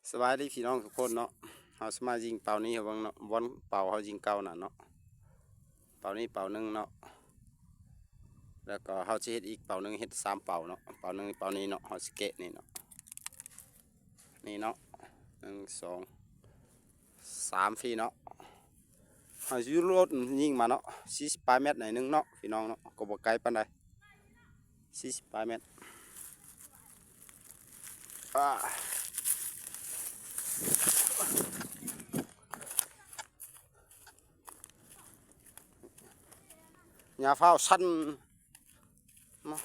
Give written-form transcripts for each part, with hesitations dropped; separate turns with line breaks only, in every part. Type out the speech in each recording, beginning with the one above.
สบายดีพี่น้องทุกคนเนาะเขาสมายิงเป่านี้เขาเนาะบอลเป่าเขายิงเก่าน่ะเนาะเป่านี้เป่าหนึ่งเนาะแล้วก็เขาจะเฮ็ดอีกเป่าหนึ่งเฮ็ด3 เป่าเนาะเป่าหนึ่งเป่านี้เนาะเขาสเกะนี่เนาะนี่เนาะ1 2 3พี่เนาะเขาจะรถยิงมาเนาะ48 เมตรไหนนึงเนาะพี่น้องเนาะก็บ่ไกลปานใด48 เมตรอย่าเฝ้าสั้นเนาะ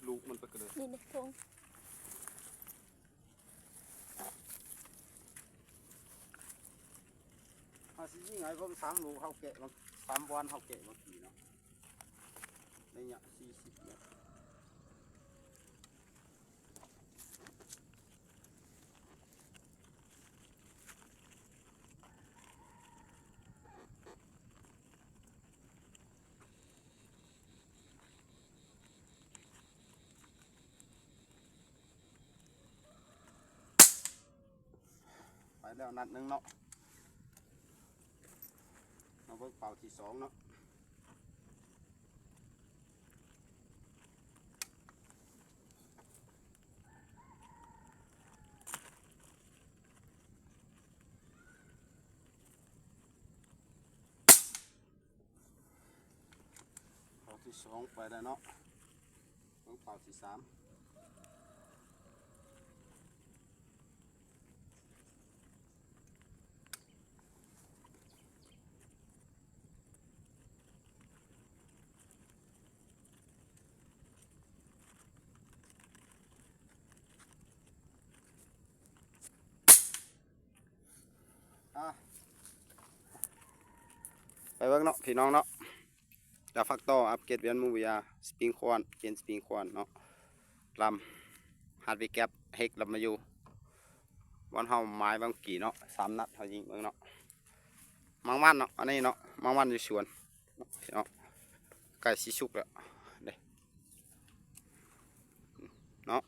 ลูกมันไปกระเด็น
นี่ทง
เขาสิยิงไงผม3 ลูกเขาเกะมัน3 วันเขาเกะมันกี่เนาะในเนี่ย40 เมตรไปแล้วนัดหนึ่งเนาะเอาเบิกเป่าที่2เนาะเป่าที่2ไปแล้วเนาะเบิกเป่าที่3ไปเบิ่งเนาะพี่น้องเนาะจะฟักต่ออัปเกรดเวียนมูบิยาสปริงควอนเกนสปริงควอนเนาะลำฮาร์ดวีแกปเฮกลำมาอยู่วันเฮาไม้บางกี่เนาะ3 นัดเฮายิงเบิ่งเนาะมังมันเนาะอันนี้เนาะมังมันอยู่สวนเนาะไก่สิสุกแล้วเด้เนาะ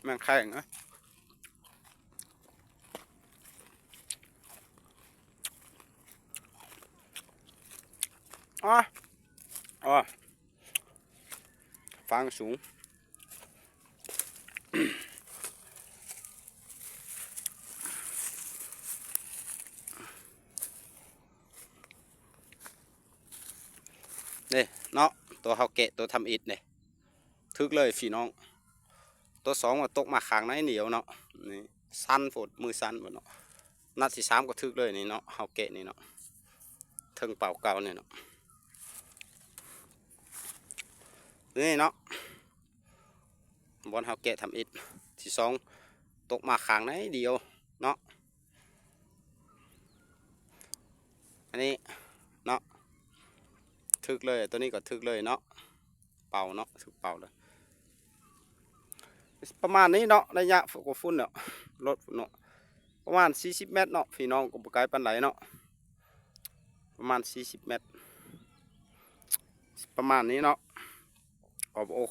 แมงแข็งนะอ๋อฟางสูงนี่เนาะตัวเฮาเกะตัวทำอิฐเนี่ยทึกเลยพี่น้องตัว2มาตกมาขางในเหนียวเนาะนี่สั้นฝดมือสั้นหมดเนาะนัดที่3ก็ทึกเลยนี่เนาะเฮาเกะนี่เนาะถึงเป่าเก่าเนี่ยเนาะนี่เนาะบอลเฮาเกะทำอิฐที่2ตกมาขางในเดียวเนาะอันนี้เนาะทึกเลยตัวนี้ก็ทึกเลยเนาะเป่าเนาะทึกเป่าเลยประมาณนี้เนาะระยะกว่าฝุ่นเนาะรถเนาะประมาณ40 เมตรเนาะพี่น้องก็บ่ไกลปานใดเนาะประมาณ40 เมตรประมาณนี้เนาะ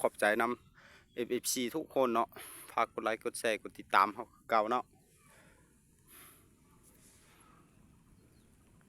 ขอบใจนำ FFC ทุกคนเนาะฝากกดไลค์กดแชร์กดติดตามเขาเก่าเนาะ